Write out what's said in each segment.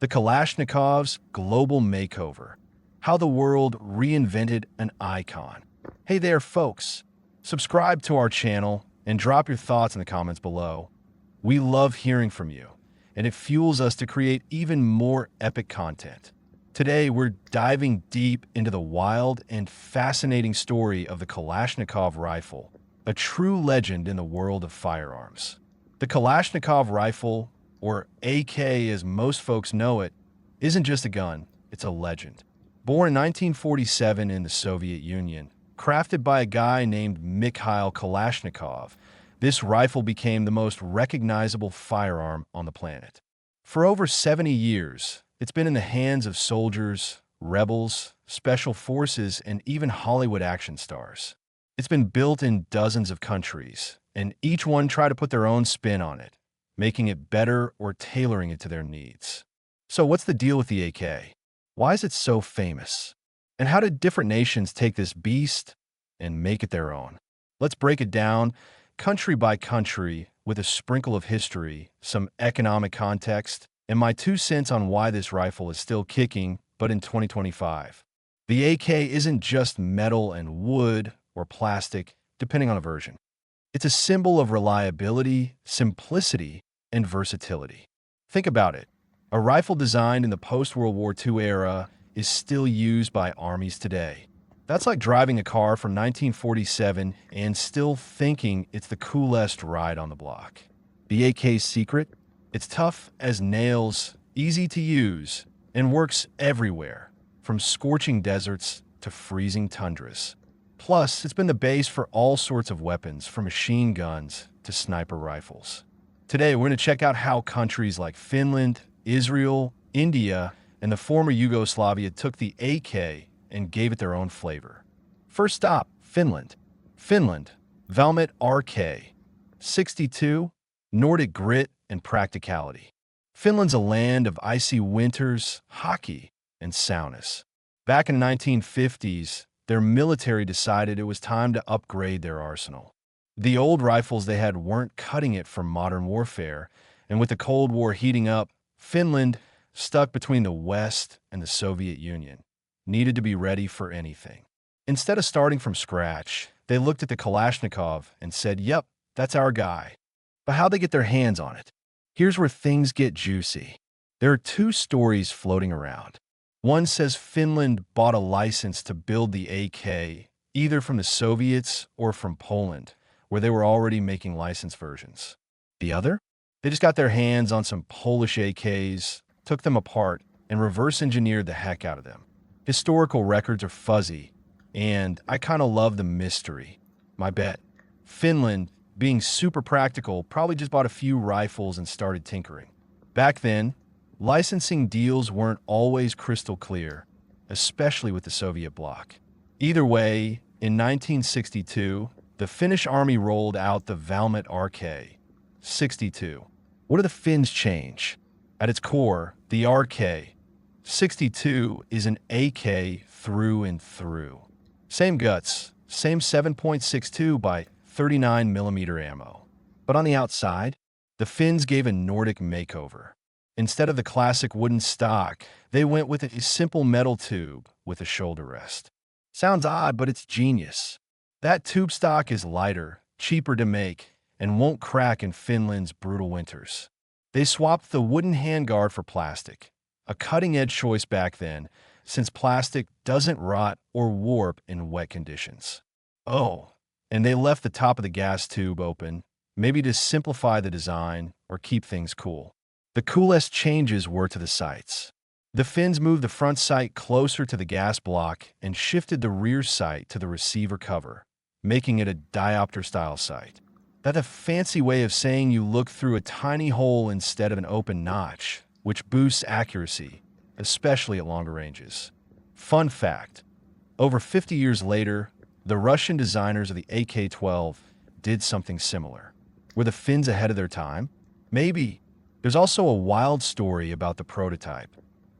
The Kalashnikov's global makeover. How the world reinvented an icon. Hey there, folks. Subscribe to our channel and drop your thoughts in the comments below. We love hearing from you, and it fuels us to create even more epic content. Today, we're diving deep into the wild and fascinating story of the Kalashnikov rifle, a true legend in the world of firearms. The Kalashnikov rifle, or AK as most folks know it, isn't just a gun, it's a legend. Born in 1947 in the Soviet Union, crafted by a guy named Mikhail Kalashnikov, this rifle became the most recognizable firearm on the planet. For over 70 years, it's been in the hands of soldiers, rebels, special forces, and even Hollywood action stars. It's been built in dozens of countries, and each one tried to put their own spin on it, making it better or tailoring it to their needs. So what's the deal with the AK? Why is it so famous? And how did different nations take this beast and make it their own? Let's break it down country by country with a sprinkle of history, some economic context, and my 2 cents on why this rifle is still kicking, but in 2025. The AK isn't just metal and wood or plastic, depending on a version. It's a symbol of reliability, simplicity, and versatility. Think about it. A rifle designed in the post-World War II era is still used by armies today. That's like driving a car from 1947 and still thinking it's the coolest ride on the block. The AK's secret? It's tough as nails, easy to use, and works everywhere, from scorching deserts to freezing tundras. Plus, it's been the base for all sorts of weapons, from machine guns to sniper rifles. Today, we're going to check out how countries like Finland, Israel, India, and the former Yugoslavia took the AK and gave it their own flavor. First stop, Finland. Finland, Valmet RK. 62, Nordic grit and practicality. Finland's a land of icy winters, hockey, and saunas. Back in the 1950s, their military decided it was time to upgrade their arsenal. The old rifles they had weren't cutting it for modern warfare, and with the Cold War heating up, Finland, stuck between the West and the Soviet Union, needed to be ready for anything. Instead of starting from scratch, they looked at the Kalashnikov and said, "Yep, that's our guy." But how'd they get their hands on it? Here's where things get juicy. There are 2 stories floating around. One says Finland bought a license to build the AK, either from the Soviets or from Poland, where they were already making licensed versions. The other? They just got their hands on some Polish AKs, took them apart, and reverse engineered the heck out of them. Historical records are fuzzy, and I kind of love the mystery. My bet, Finland, being super practical, probably just bought a few rifles and started tinkering. Back then, licensing deals weren't always crystal clear, especially with the Soviet bloc. Either way, in 1962, the Finnish army rolled out the Valmet RK. 62. What do the Finns change? At its core, the RK. 62 is an AK through and through. Same guts, same 7.62 by 39mm ammo. But on the outside, the Finns gave a Nordic makeover. Instead of the classic wooden stock, they went with a simple metal tube with a shoulder rest. Sounds odd, but it's genius. That tube stock is lighter, cheaper to make, and won't crack in Finland's brutal winters. They swapped the wooden handguard for plastic, a cutting-edge choice back then, since plastic doesn't rot or warp in wet conditions. Oh, and they left the top of the gas tube open, maybe to simplify the design or keep things cool. The coolest changes were to the sights. The Finns moved the front sight closer to the gas block and shifted the rear sight to the receiver cover, making it a diopter-style sight. That's a fancy way of saying you look through a tiny hole instead of an open notch, which boosts accuracy, especially at longer ranges. Fun fact, over 50 years later, the Russian designers of the AK-12 did something similar. Were the Finns ahead of their time? Maybe. There's also a wild story about the prototype,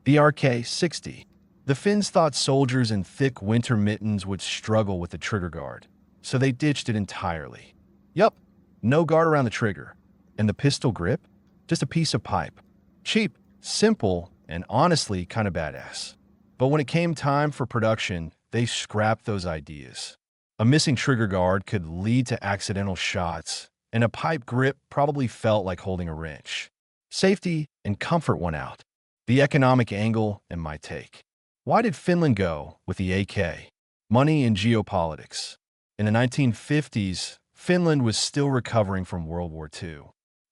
the RK-60. The Finns thought soldiers in thick winter mittens would struggle with the trigger guard, so they ditched it entirely. Yup, no guard around the trigger. And the pistol grip? Just a piece of pipe. Cheap, simple, and honestly kind of badass. But when it came time for production, they scrapped those ideas. A missing trigger guard could lead to accidental shots, and a pipe grip probably felt like holding a wrench. Safety and comfort won out. The economic angle and my take. Why did Finland go with the AK? Money and geopolitics. In the 1950s, Finland was still recovering from World War II.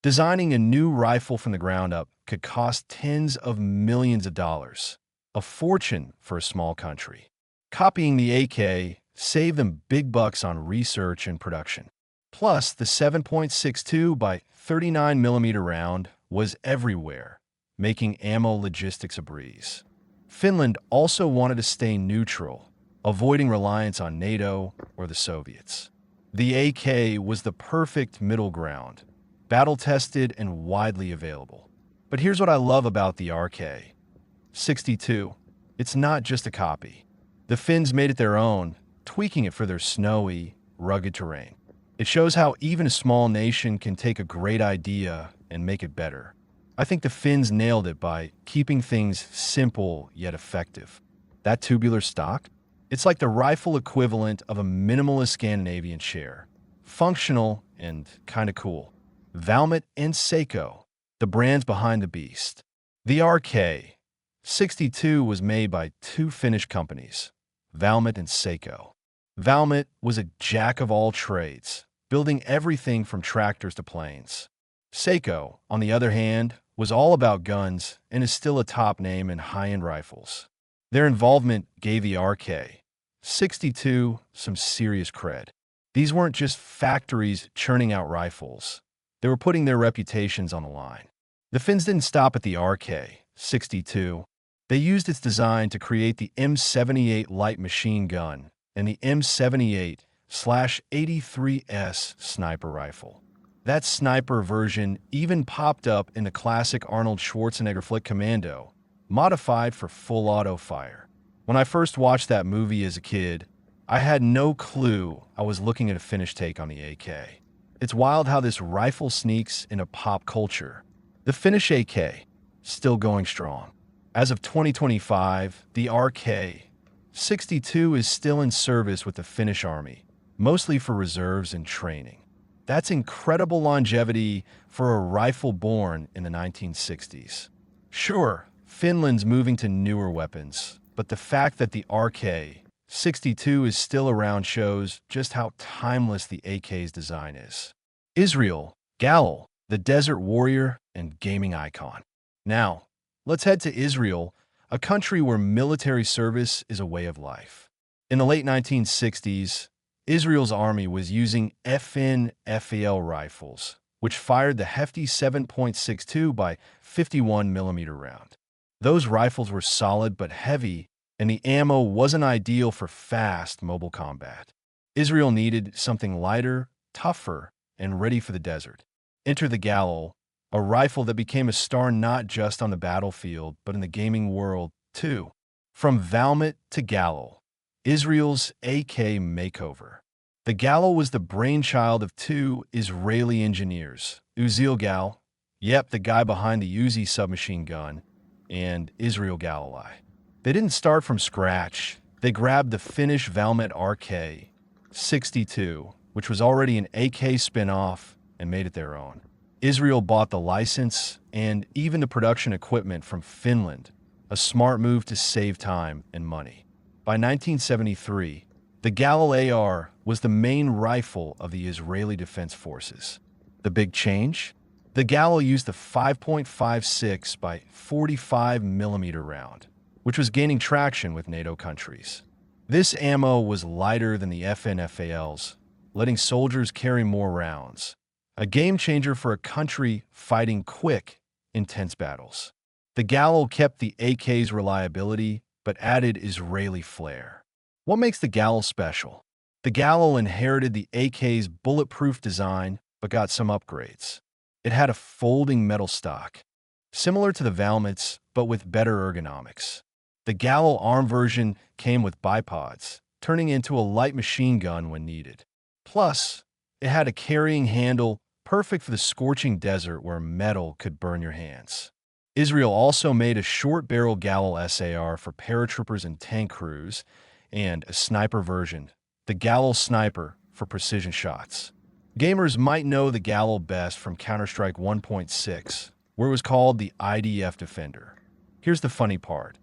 Designing a new rifle from the ground up could cost tens of millions of dollars, a fortune for a small country. Copying the AK saved them big bucks on research and production. Plus, the 7.62 by 39mm round was everywhere, making ammo logistics a breeze. Finland also wanted to stay neutral, avoiding reliance on NATO or the Soviets. The AK was the perfect middle ground, battle-tested and widely available. But here's what I love about the RK-62. It's not just a copy. The Finns made it their own, tweaking it for their snowy, rugged terrain. It shows how even a small nation can take a great idea and make it better. I think the Finns nailed it by keeping things simple yet effective. That tubular stock? It's like the rifle equivalent of a minimalist Scandinavian chair. Functional and kinda cool. Valmet and Seiko, the brands behind the beast. The RK-62 was made by two Finnish companies, Valmet and Seiko. Valmet was a jack of all trades, building everything from tractors to planes. Seiko, on the other hand, was all about guns and is still a top name in high-end rifles. Their involvement gave the RK-62 some serious cred. These weren't just factories churning out rifles. They were putting their reputations on the line. The Finns didn't stop at the RK-62. They used its design to create the M78 light machine gun and the M78/83S sniper rifle. That sniper version even popped up in the classic Arnold Schwarzenegger flick Commando, modified for full auto fire. When I first watched that movie as a kid, I had no clue I was looking at a Finnish take on the AK. It's wild how this rifle sneaks into pop culture. The Finnish AK, still going strong. As of 2025, the RK-62 is still in service with the Finnish Army, mostly for reserves and training. That's incredible longevity for a rifle born in the 1960s. Sure, Finland's moving to newer weapons, but the fact that the RK-62 is still around shows just how timeless the AK's design is. Israel, Galil, the desert warrior and gaming icon. Now, let's head to Israel, a country where military service is a way of life. In the late 1960s, Israel's army was using FN/FAL rifles, which fired the hefty 7.62 by 51mm round. Those rifles were solid but heavy, and the ammo wasn't ideal for fast, mobile combat. Israel needed something lighter, tougher, and ready for the desert. Enter the Galil, a rifle that became a star not just on the battlefield, but in the gaming world, too. From Valmet to Galil, Israel's AK Makeover. The Galil was the brainchild of two Israeli engineers, Uziel Gal, yep, the guy behind the Uzi submachine gun, and Israel Galilei. They didn't start from scratch. They grabbed the Finnish Valmet RK-62, which was already an AK spin-off, and made it their own. Israel bought the license and even the production equipment from Finland, a smart move to save time and money. By 1973, the Galil AR was the main rifle of the Israeli Defense Forces. The big change? The Galil used the 5.56 by 45mm round, which was gaining traction with NATO countries. This ammo was lighter than the FN/FALs, letting soldiers carry more rounds. A game changer for a country fighting quick, intense battles. The Galil kept the AK's reliability, but added Israeli flair. What makes the Galil special? The Galil inherited the AK's bulletproof design, but got some upgrades. It had a folding metal stock, similar to the Valmet's, but with better ergonomics. The Galil ARM version came with bipods, turning into a light machine gun when needed. Plus, it had a carrying handle perfect for the scorching desert where metal could burn your hands. Israel also made a short-barrel Galil SAR for paratroopers and tank crews, and a sniper version, the Galil Sniper, for precision shots. Gamers might know the Galil best from Counter-Strike 1.6, where it was called the IDF Defender. Here's the funny part.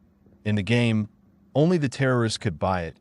In the game, only the terrorists could buy it,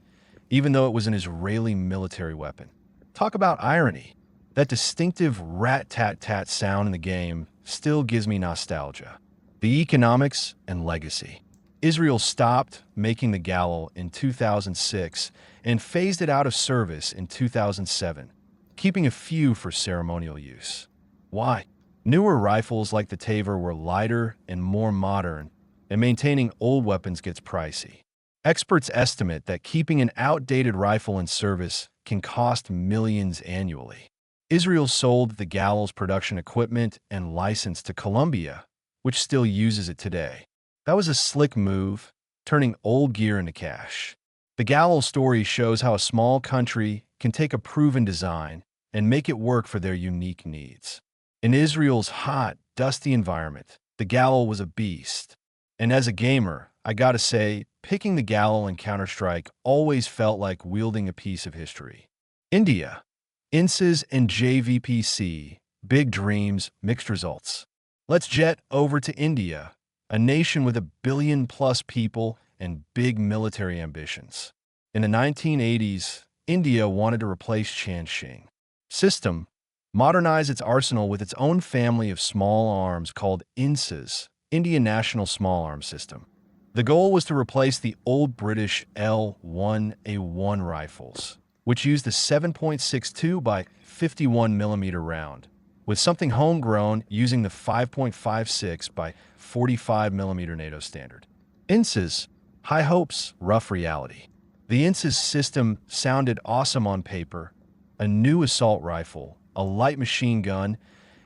even though it was an Israeli military weapon. Talk about irony. That distinctive rat-tat-tat sound in the game still gives me nostalgia. The economics and legacy. Israel stopped making the Galil in 2006 and phased it out of service in 2007, keeping a few for ceremonial use. Why? Newer rifles like the Taver were lighter and more modern, and maintaining old weapons gets pricey. Experts estimate that keeping an outdated rifle in service can cost millions annually. Israel sold the Galil's production equipment and license to Colombia, which still uses it today. That was a slick move, turning old gear into cash. The Galil story shows how a small country can take a proven design and make it work for their unique needs. In Israel's hot, dusty environment, the Galil was a beast. And as a gamer, I gotta say, picking the Galil in Counter-Strike always felt like wielding a piece of history. India. INSS and JVPC. Big dreams, mixed results. Let's jet over to India, a nation with 1 billion-plus people and big military ambitions. In the 1980s, India wanted to replace Chanxing system, modernize its arsenal with its own family of small arms called INSS, Indian National Small Arms System. The goal was to replace the old British L1A1 rifles, which used a 7.62 by 51mm round, with something homegrown using the 5.56 by 45mm NATO standard. INSS, high hopes, rough reality. The INSS system sounded awesome on paper: a new assault rifle, a light machine gun,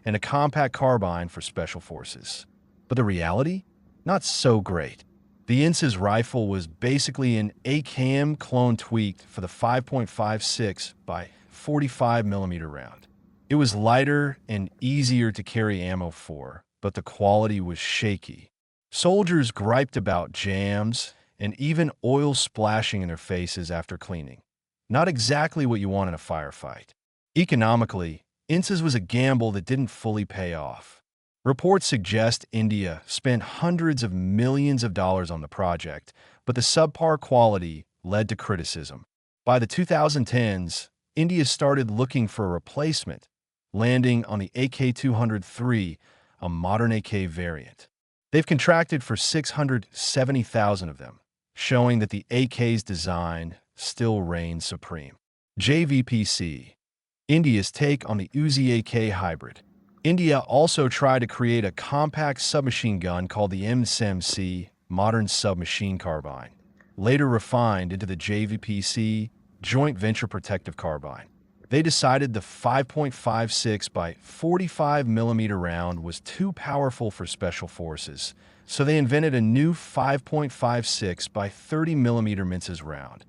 and a compact carbine for special forces. But the reality? Not so great. The INSS rifle was basically an ACAM clone tweaked for the 5.56 by 45mm round. It was lighter and easier to carry ammo for, but the quality was shaky. Soldiers griped about jams and even oil splashing in their faces after cleaning. Not exactly what you want in a firefight. Economically, INSS was a gamble that didn't fully pay off. Reports suggest India spent hundreds of millions of dollars on the project, but the subpar quality led to criticism. By the 2010s, India started looking for a replacement, landing on the AK-203, a modern AK variant. They've contracted for 670,000 of them, showing that the AK's design still reigns supreme. JVPC, India's take on the Uzi AK hybrid. India also tried to create a compact submachine gun called the MSMC, Modern Submachine Carbine, later refined into the JVPC, Joint Venture Protective Carbine. They decided the 5.56 by 45mm round was too powerful for special forces, so they invented a new 5.56 by 30mm Minces round,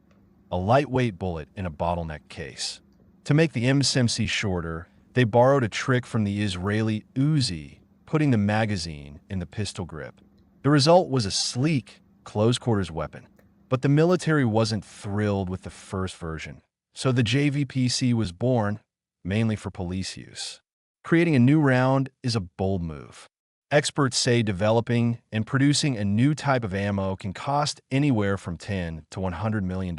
a lightweight bullet in a bottleneck case. To make the MSMC shorter, they borrowed a trick from the Israeli Uzi, putting the magazine in the pistol grip. The result was a sleek, close-quarters weapon. But the military wasn't thrilled with the first version, so the JVPC was born, mainly for police use. Creating a new round is a bold move. Experts say developing and producing a new type of ammo can cost anywhere from $10 to $100 million.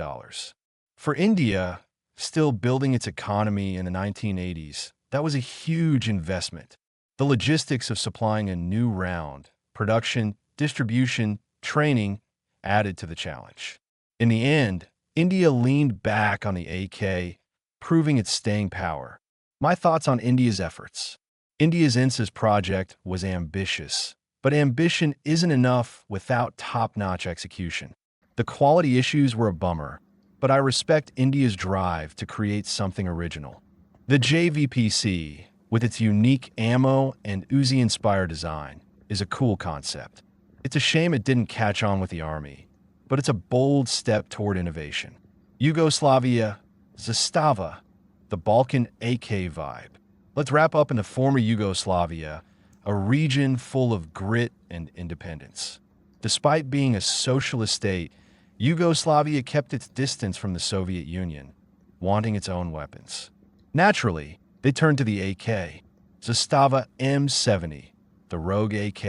For India, still building its economy in the 1980s, that was a huge investment. The logistics of supplying a new round, production, distribution, training, added to the challenge. In the end, India leaned back on the AK, proving its staying power. My thoughts on India's efforts. India's INSS project was ambitious, but ambition isn't enough without top-notch execution. The quality issues were a bummer, but I respect India's drive to create something original. The JVPC, with its unique ammo and Uzi-inspired design, is a cool concept. It's a shame it didn't catch on with the army, but it's a bold step toward innovation. Yugoslavia, Zastava, the Balkan AK vibe. Let's wrap up in the former Yugoslavia, a region full of grit and independence. Despite being a socialist state, Yugoslavia kept its distance from the Soviet Union, wanting its own weapons. Naturally, they turned to the AK, Zastava M70, the Rogue AK.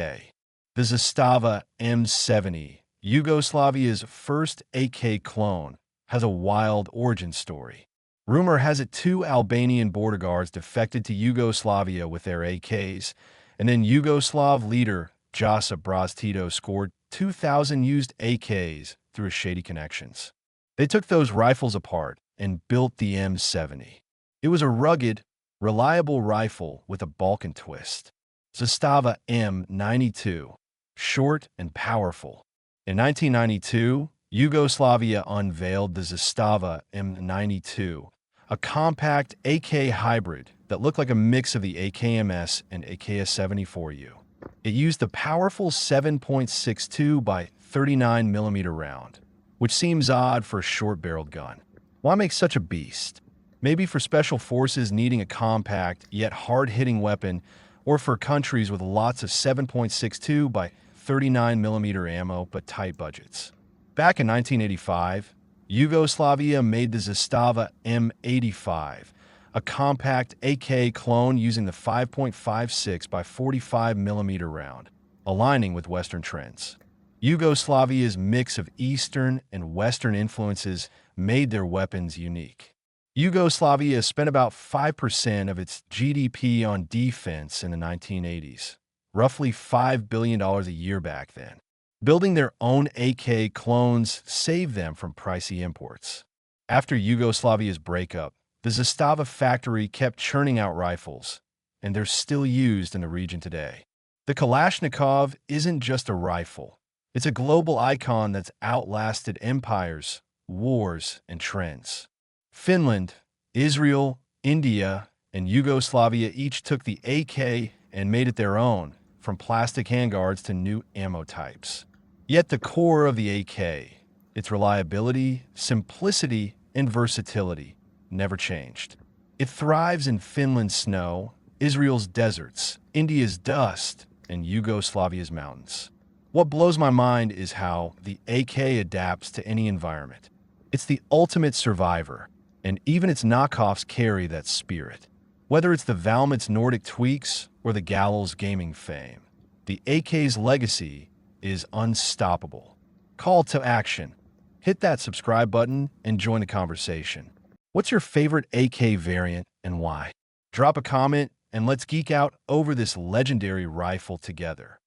The Zastava M70, Yugoslavia's first AK clone, has a wild origin story. Rumor has it two Albanian border guards defected to Yugoslavia with their AKs, and then Yugoslav leader Josip Broz Tito scored 2,000 used AKs through his shady connections. They took those rifles apart and built the M70. It was a rugged, reliable rifle with a Balkan twist. Zastava M92, short and powerful. In 1992, Yugoslavia unveiled the Zastava M92, a compact AK hybrid that looked like a mix of the AKMS and AKS-74U. It used the powerful 7.62 by 39mm round, which seems odd for a short-barreled gun. Why make such a beast? Maybe for special forces needing a compact yet hard-hitting weapon, or for countries with lots of 7.62 by 39mm ammo but tight budgets. Back in 1985, Yugoslavia made the Zastava M85, a compact AK clone using the 5.56 by 45mm round, aligning with Western trends. Yugoslavia's mix of Eastern and Western influences made their weapons unique. Yugoslavia spent about 5% of its GDP on defense in the 1980s, roughly $5 billion a year back then. Building their own AK clones saved them from pricey imports. After Yugoslavia's breakup, the Zastava factory kept churning out rifles, and they're still used in the region today. The Kalashnikov isn't just a rifle. It's a global icon that's outlasted empires, wars, and trends. Finland, Israel, India, and Yugoslavia each took the AK and made it their own, from plastic handguards to new ammo types. Yet the core of the AK, its reliability, simplicity, and versatility, never changed. It thrives in Finland's snow, Israel's deserts, India's dust, and Yugoslavia's mountains. What blows my mind is how the AK adapts to any environment. It's the ultimate survivor, and even its knockoffs carry that spirit. Whether it's the Valmet's Nordic tweaks or the Galil's gaming fame, the AK's legacy is unstoppable. Call to action. Hit that subscribe button and join the conversation. What's your favorite AK variant and why? Drop a comment and let's geek out over this legendary rifle together.